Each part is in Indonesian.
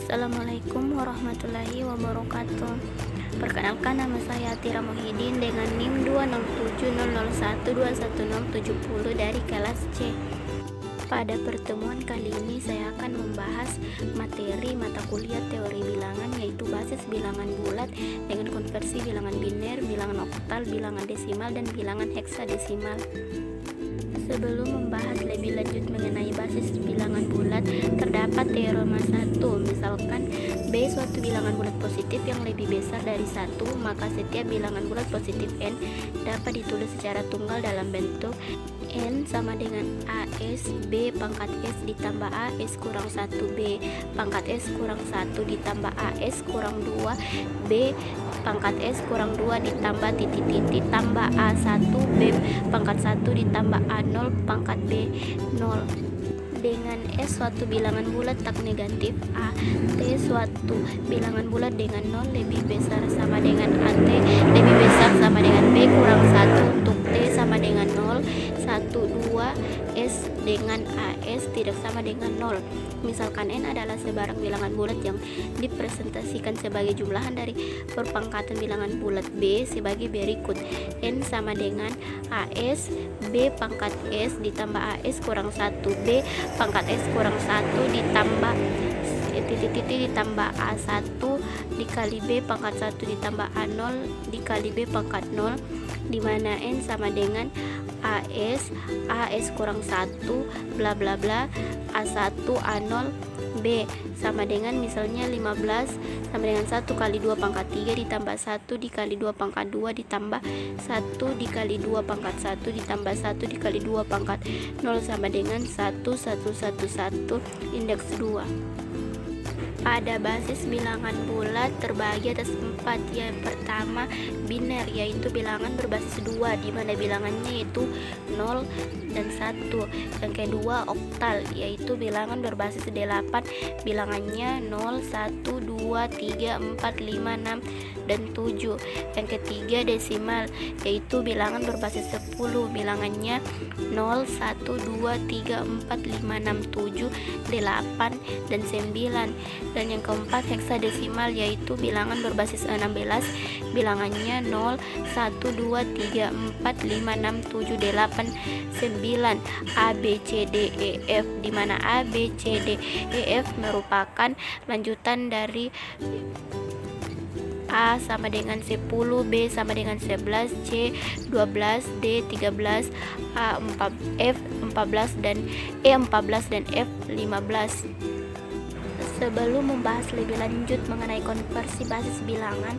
Assalamualaikum warahmatullahi wabarakatuh. Perkenalkan, nama saya Atira Muhyiddin dengan NIM 20700121070 dari kelas C. Pada pertemuan kali ini saya akan membahas materi mata kuliah teori bilangan, yaitu basis bilangan bulat dengan konversi bilangan biner, bilangan oktal, bilangan desimal, dan bilangan heksadesimal. Sebelum membahas lebih lanjut mengenai basis bilangan bulat, terdapat teorema 1. Misalkan B suatu bilangan bulat positif yang lebih besar dari 1, maka setiap bilangan bulat positif n dapat ditulis secara tunggal dalam bentuk n sama dengan AS B pangkat S ditambah AS kurang 1 B pangkat S kurang 1 ditambah AS kurang 2 B pangkat S kurang 2 ditambah titik-titik tambah A1 B pangkat 1 ditambah A0 pangkat B 0. Dengan S suatu bilangan bulat tak negatif A, T suatu bilangan bulat dengan 0 lebih besar sama dengan AT lebih besar sama dengan B kurang 1 untuk T sama dengan 0, 1, 2, S dengan AS tidak sama dengan 0. Misalkan N adalah sebarang bilangan bulat yang dipresentasikan sebagai jumlahan dari perpangkatan bilangan bulat B sebagai berikut. N sama dengan AS B pangkat S ditambah AS kurang 1 B pangkat S kurang 1 ditambah titik-titik ditambah A1 dikali B pangkat 1 ditambah A0 dikali B pangkat 0, di mana N sama dengan AS kurang 1 bla bla bla A1 A0 B sama dengan misalnya 15 sama dengan 1 kali 2 pangkat 3 ditambah 1 dikali 2 pangkat 2 ditambah 1 dikali 2 pangkat 1 ditambah 1 dikali 2 pangkat 0 sama dengan 1 1 1 1 indeks 2. Pada basis bilangan bulat terbagi atas 4. Yang pertama biner, yaitu bilangan berbasis 2 di mana bilangannya yaitu 0 dan 1. Yang kedua oktal, yaitu bilangan berbasis 8 bilangannya 0, 1, 2, 3, 4, 5, 6 dan 7. Yang ketiga desimal, yaitu bilangan berbasis 10 bilangannya 0, 1, 2, 3, 4, 5, 6, 7, 8 dan 9. Dan yang keempat heksadesimal, yaitu bilangan berbasis 16 bilangannya 0, 1, 2, 3, 4, 5, 6, 7, 8, 9. A, B, C, D, E, F, di mana A, B, C, D, E, F merupakan lanjutan dari A sama dengan 10, B sama dengan 11, C 12, D 13, A 4, F 14 dan E 14 dan F 15. Sebelum membahas lebih lanjut mengenai konversi basis bilangan,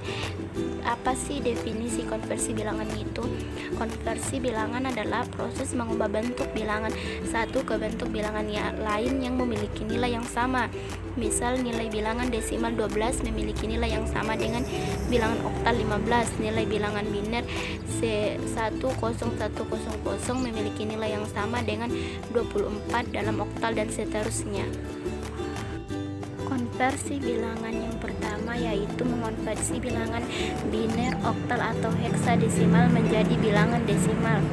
apa sih definisi konversi bilangan itu? Konversi bilangan adalah proses mengubah bentuk bilangan satu ke bentuk bilangan yang lain yang memiliki nilai yang sama. Misal nilai bilangan desimal 12 memiliki nilai yang sama dengan bilangan oktal 15. Nilai bilangan biner C10100 memiliki nilai yang sama dengan 24 dalam oktal dan seterusnya. Konversi bilangan yang pertama yaitu mengonversi bilangan biner, oktal atau heksadesimal menjadi bilangan desimal.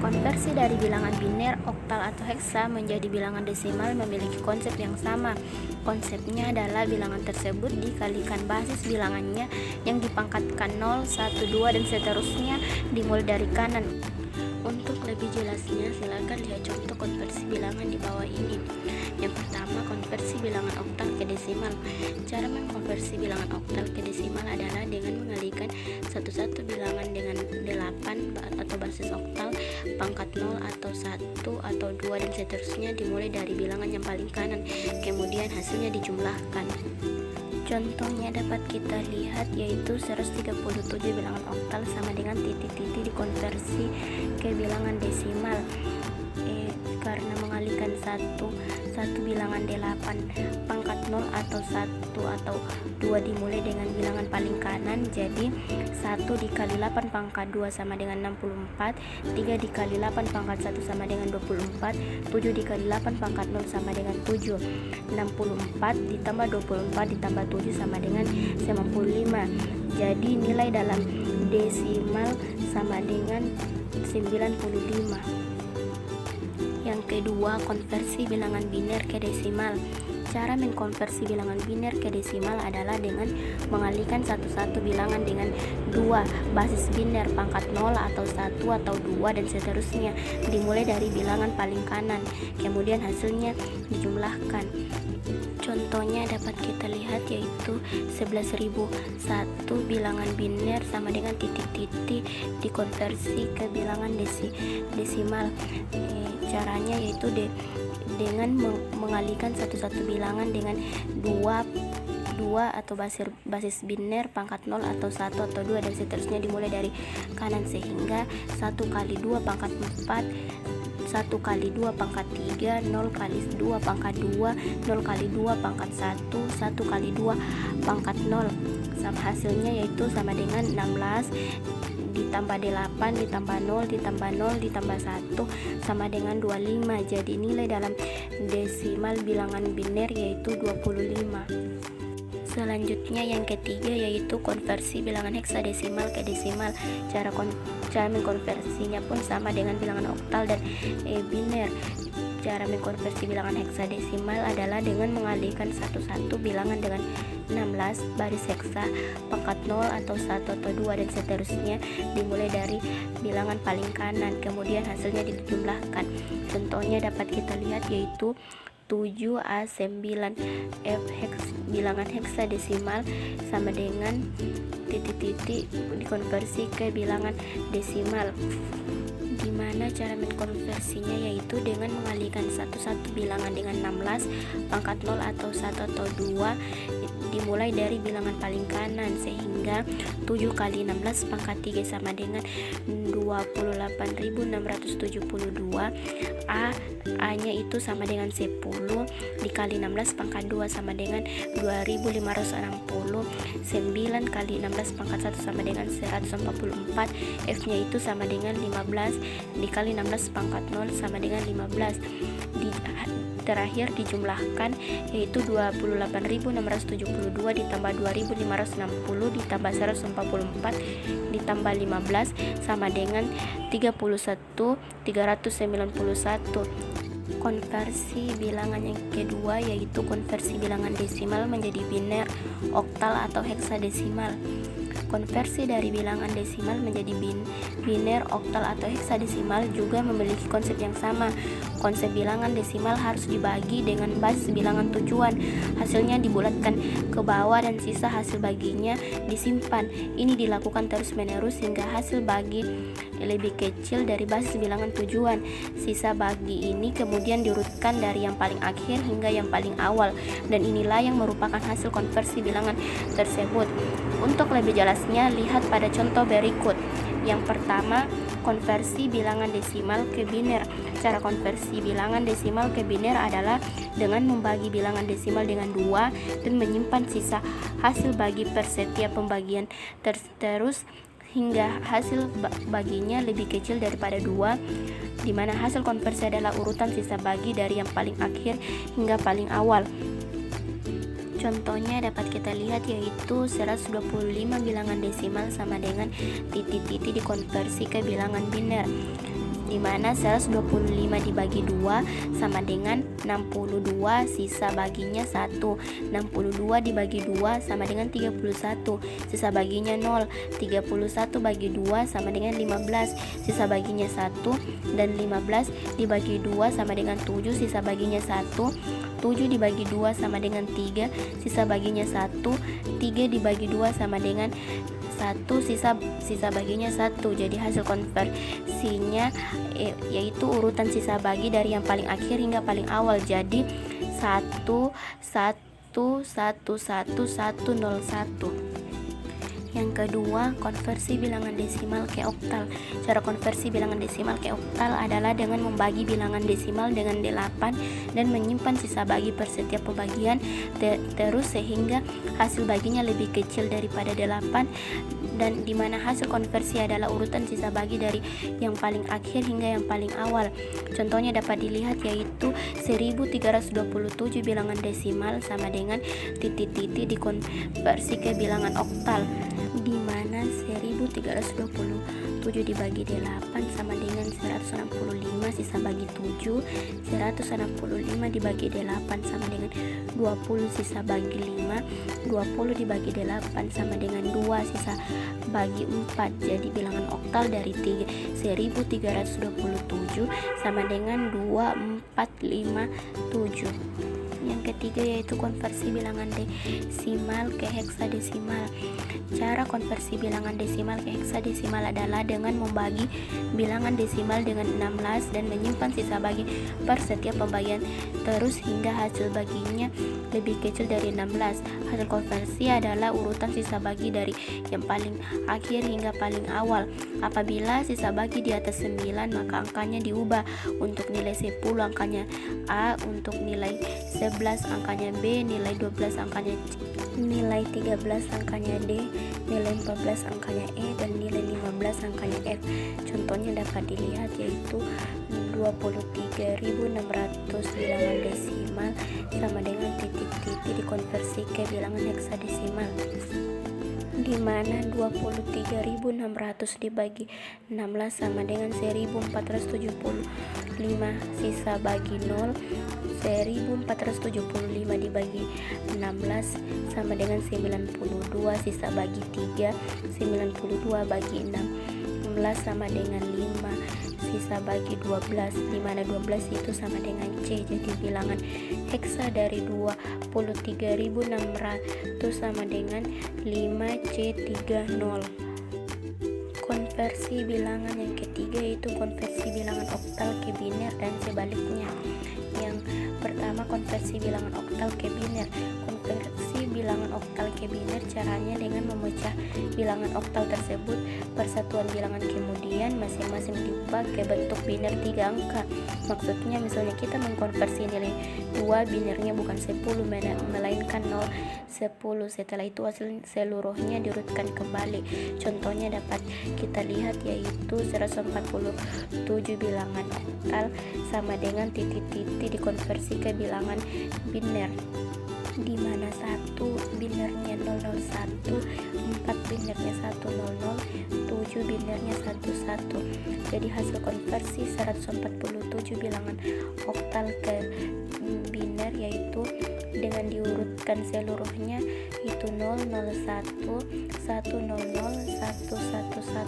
Konversi dari bilangan biner, oktal atau heksa menjadi bilangan desimal memiliki konsep yang sama. Konsepnya adalah bilangan tersebut dikalikan basis bilangannya yang dipangkatkan 0, 1, 2 dan seterusnya dimulai dari kanan. Untuk lebih jelasnya silakan lihat contoh konversi bilangan di bawah ini. Yang pertama, konversi bilangan oktal ke desimal. Cara mengkonversi bilangan oktal ke desimal adalah dengan mengalihkan satu-satu bilangan dengan 8 atau basis oktal, pangkat 0 atau 1 atau 2 dan seterusnya dimulai dari bilangan yang paling kanan, kemudian hasilnya dijumlahkan. Contohnya dapat kita lihat yaitu 137 bilangan oktal sama dengan titik-titik dikonversi ke bilangan desimal karena mengalihkan satu bilangan 8 pangkat 0 atau 1 atau 2 dimulai dengan bilangan paling kanan, jadi 1 dikali 8 pangkat 2 sama dengan 64, 3 dikali 8 pangkat 1 sama dengan 24, 7 dikali 8 pangkat 0 sama dengan 7, 64 ditambah 24 ditambah 7 sama dengan 95. Jadi nilai dalam desimal sama dengan 95. Yang kedua, konversi bilangan biner ke desimal. Cara mengkonversi bilangan biner ke desimal adalah dengan mengalihkan satu-satu bilangan dengan 2 basis biner pangkat 0 atau 1 atau 2 dan seterusnya, dimulai dari bilangan paling kanan, kemudian hasilnya dijumlahkan. Contohnya dapat kita lihat yaitu 11.001 bilangan biner sama dengan titik-titik dikonversi ke bilangan desimal. Caranya yaitu dengan mengalihkan satu-satu bilangan dengan 2 atau basis biner pangkat 0 atau 1 atau 2 dan seterusnya dimulai dari kanan, sehingga 1 kali 2 pangkat 4, 1 kali 2 pangkat 3, 0 kali 2 pangkat 2, 0 kali 2 pangkat 1, 1 kali 2 pangkat 0. Hasilnya yaitu sama dengan 16 ditambah 8 ditambah 0 ditambah 0 ditambah 1 sama dengan 25. Jadi nilai dalam desimal bilangan biner yaitu 25. Selanjutnya yang ketiga yaitu konversi bilangan heksadesimal ke desimal. Cara mengkonversinya pun sama dengan bilangan oktal dan biner. Cara mengkonversi bilangan heksadesimal adalah dengan mengalihkan satu-satu bilangan dengan 16 baris heksa pangkat 0 atau 1 atau 2 dan seterusnya, dimulai dari bilangan paling kanan, kemudian hasilnya dijumlahkan. Contohnya dapat kita lihat yaitu 7A9F bilangan heksadesimal sama dengan titik-titik dikonversi ke bilangan desimal. Di mana cara mengkonversinya yaitu dengan mengalihkan satu-satu bilangan dengan 16 pangkat 0 atau 1 atau 2 dimulai dari bilangan paling kanan, sehingga 7 kali 16 pangkat 3 sama dengan 28.672. A nya itu sama dengan 10 dikali 16 pangkat 2 sama dengan 2560. 9 kali 16 pangkat 1 sama dengan 144. F nya itu sama dengan 15 dikali 16 pangkat 0 sama dengan 15. Terakhir dijumlahkan yaitu 28.672 ditambah 2.560 ditambah 144 ditambah 15 sama dengan 31.391. Konversi bilangan yang kedua yaitu konversi bilangan desimal menjadi biner, oktal atau heksadesimal. Konversi dari bilangan desimal menjadi biner, oktal atau heksadesimal juga memiliki konsep yang sama. Konsep bilangan desimal harus dibagi dengan basis bilangan tujuan. Hasilnya dibulatkan ke bawah dan sisa hasil baginya disimpan. Ini dilakukan terus-menerus hingga hasil bagi lebih kecil dari basis bilangan tujuan. Sisa bagi ini kemudian diurutkan dari yang paling akhir hingga yang paling awal, dan inilah yang merupakan hasil konversi bilangan tersebut. Untuk lebih jelasnya, lihat pada contoh berikut. Yang pertama, konversi bilangan desimal ke biner. Cara konversi bilangan desimal ke biner adalah dengan membagi bilangan desimal dengan 2 dan menyimpan sisa hasil bagi per setiap pembagian terus hingga hasil baginya lebih kecil daripada 2, di mana hasil konversi adalah urutan sisa bagi dari yang paling akhir hingga paling awal. Contohnya dapat kita lihat yaitu 125 bilangan desimal sama dengan titik-titik dikonversi ke bilangan biner, di mana 125 dibagi 2 sama dengan 62, sisa baginya 1. 62 dibagi 2 sama dengan 31, sisa baginya 0. 31 bagi 2 sama dengan 15, sisa baginya 1. Dan 15 dibagi 2 sama dengan 7, sisa baginya 1. 7 dibagi 2 sama dengan 3, sisa baginya 1. 3 dibagi 2 sama dengan 1, sisa baginya 1. Jadi hasil konversinya yaitu urutan sisa bagi dari yang paling akhir hingga paling awal. Jadi 1 1 1 1 1 101. Yang kedua, konversi bilangan desimal ke oktal. Cara konversi bilangan desimal ke oktal adalah dengan membagi bilangan desimal dengan 8 dan menyimpan sisa bagi per setiap pembagian terus sehingga hasil baginya lebih kecil daripada 8, dan di mana hasil konversi adalah urutan sisa bagi dari yang paling akhir hingga yang paling awal. Contohnya dapat dilihat yaitu 1327 bilangan desimal sama dengan titik-titik dikonversi ke bilangan oktal, di mana 1327 1327 dibagi 8 sama dengan 165, sisa bagi 7. 165 dibagi 8 sama dengan 20, sisa bagi 5. 20 dibagi 8 sama dengan 2, sisa bagi 4. Jadi bilangan oktal dari 1327 sama dengan 2457. Yang ketiga yaitu konversi bilangan desimal ke heksadesimal. Cara konversi bilangan desimal ke heksadesimal adalah dengan membagi bilangan desimal dengan 16 dan menyimpan sisa bagi per setiap pembagian terus hingga hasil baginya lebih kecil dari 16. Hasil konversi adalah urutan sisa bagi dari yang paling akhir hingga paling awal. Apabila sisa bagi di atas 9, maka angkanya diubah. Untuk nilai 10 angkanya A, untuk nilai 11 angkanya B, nilai 12 angkanya C, nilai 13 angkanya D, nilai 14 angkanya E, dan nilai 15 angkanya F. Contohnya dapat dilihat yaitu 23.600 bilangan desimal sama dengan titik-titik dikonversi ke bilangan heksadesimal, di mana 23.600 dibagi 16 sama dengan 1.475, sisa bagi 0. 1.475 dibagi 16 sama dengan 92, sisa bagi 3. 92 bagi 16 sama dengan 5, sisa bagi 12, di mana 12 itu sama dengan C. Jadi bilangan heksa dari 23.600 sama dengan 5C30. Konversi bilangan yang ketiga yaitu konversi bilangan oktal ke biner dan sebaliknya. Yang pertama, konversi bilangan oktal ke biner. Konversi bilangan oktal ke biner caranya dengan memecah bilangan oktal tersebut persatuan bilangan, kemudian masing-masing diubah ke bentuk biner 3 angka. Maksudnya misalnya kita mengkonversi nilai 2, binernya bukan 10 melainkan 0, 10. Setelah itu hasil seluruhnya diurutkan kembali. Contohnya dapat kita lihat yaitu 147 bilangan oktal sama dengan titik-titik dikonversi ke bilangan biner, di mana 1 binernya 001, 4 binernya 100, 7 binernya 11. Jadi hasil konversi 147 bilangan oktal ke biner yaitu dengan diurutkan seluruhnya itu 001, 100, 111.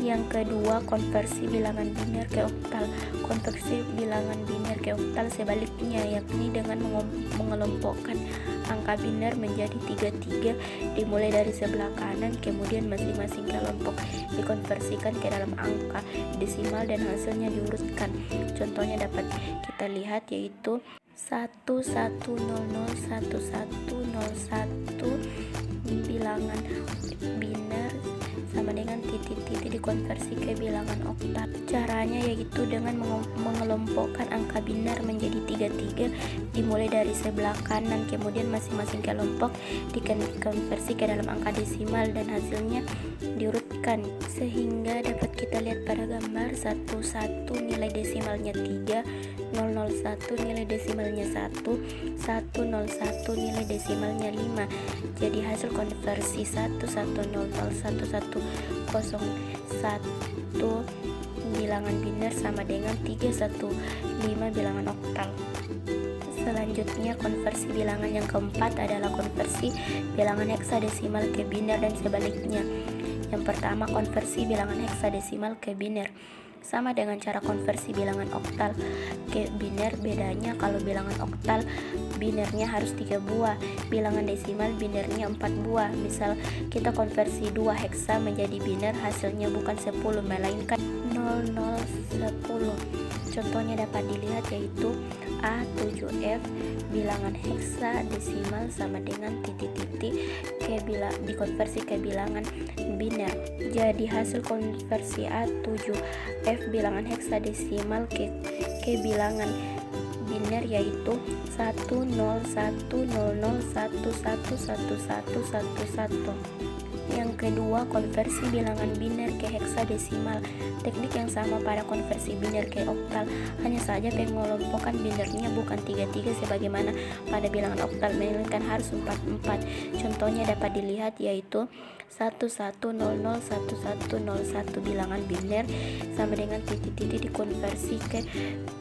Yang kedua, konversi bilangan biner ke oktal. Konversi bilangan biner ke oktal sebaliknya, yakni dengan mengelompokkan angka biner menjadi 3 dimulai dari sebelah kanan, kemudian masing-masing kelompok dikonversikan ke dalam angka desimal dan hasilnya diurutkan. Contohnya dapat kita lihat yaitu 11001101 bilangan biner sama dengan titik-titik dikonversi ke bilangan oktal. Caranya yaitu dengan mengelompokkan angka biner menjadi 3 dimulai dari sebelah kanan, kemudian masing-masing kelompok dikonversi ke dalam angka desimal dan hasilnya diurutkan sehingga dapat kita lihat pada gambar 11 nilai desimalnya 3, 001 nilai desimalnya 1, 101 nilai desimalnya 5. Jadi hasil konversi 11001101 bilangan biner sama dengan 315 bilangan oktal. Selanjutnya, konversi bilangan yang keempat adalah konversi bilangan heksadesimal ke biner dan sebaliknya. Yang pertama, konversi bilangan heksadesimal ke biner. Sama dengan cara konversi bilangan oktal ke biner, bedanya kalau bilangan oktal binernya harus 3 buah, bilangan desimal binernya 4 buah. Misal kita konversi 2 heksa menjadi biner, hasilnya bukan 10 melainkan 0010. Contohnya dapat dilihat yaitu A7F bilangan heksa desimal sama dengan titik-titik dikonversi ke bilangan biner. Jadi hasil konversi A7F bilangan heksa desimal ke bilangan biner yaitu 101001111111. Yang kedua, konversi bilangan biner ke heksadesimal. Teknik yang sama pada konversi biner ke oktal, hanya saja pengelompokan binernya bukan 33 sebagaimana pada bilangan oktal, melainkan harus 44. Contohnya dapat dilihat yaitu 11001101 bilangan biner sama dengan titik-titik dikonversi ke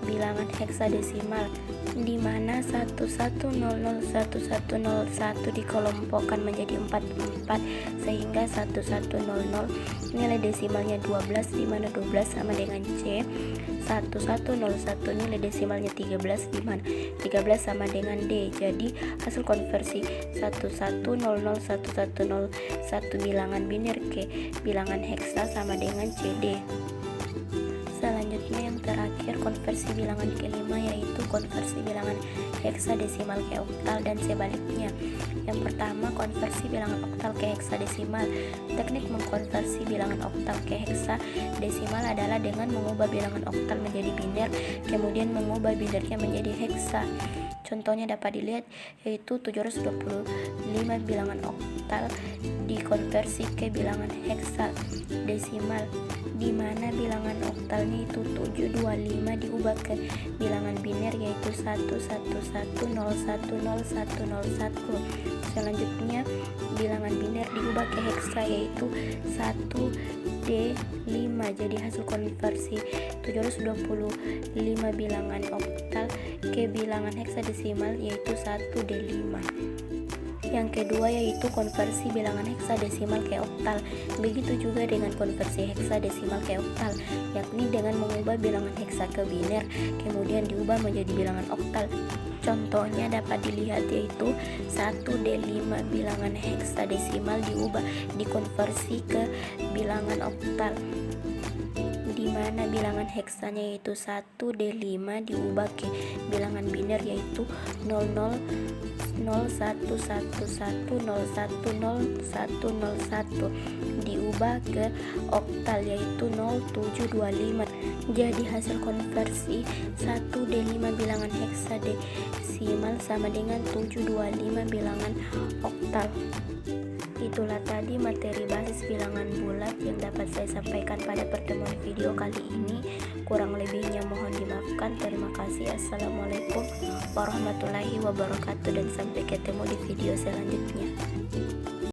bilangan heksadesimal, di mana 11001101 dikelompokkan menjadi 44 sehingga 1100 nilai desimalnya 12, di mana 12 sama dengan C. 1101 nilai desimalnya 13, di mana 13 sama dengan D. Jadi hasil konversi 11001101 bilangan biner ke bilangan heksa sama dengan CD. Selanjutnya yang terakhir, konversi bilangan kelima yaitu konversi bilangan heksadesimal ke oktal dan sebaliknya. Yang pertama, konversi bilangan oktal ke heksadesimal. Teknik mengkonversi bilangan oktal ke heksadesimal adalah dengan mengubah bilangan oktal menjadi biner, kemudian mengubah binernya menjadi heksa. Contohnya dapat dilihat yaitu 725 bilangan oktal dikonversi ke bilangan heksadesimal, di mana bilangan oktalnya itu 725 diubah ke bilangan biner yaitu 11010101. Selanjutnya bilangan biner diubah ke heksa yaitu 1D5. Jadi hasil konversi 725 bilangan oktal ke bilangan heksadesimal yaitu 1D5. Yang kedua yaitu konversi bilangan heksadesimal ke oktal. Begitu juga dengan konversi heksadesimal ke oktal, yakni dengan mengubah bilangan heksa ke biner kemudian diubah menjadi bilangan oktal. Contohnya dapat dilihat yaitu 1D5 bilangan heksadesimal dikonversi ke bilangan oktal, di mana bilangan heksanya yaitu 1D5 diubah ke bilangan biner yaitu 0001110101 diubah ke oktal yaitu 0725. Jadi hasil konversi 1D5 bilangan heksadesimal sama dengan 725 bilangan oktal. Itulah tadi materi basis bilangan bulat yang dapat saya sampaikan pada pertemuan video kali ini. Kurang lebihnya mohon dimaafkan. Terima kasih. Assalamualaikum warahmatullahi wabarakatuh dan sampai ketemu di video selanjutnya.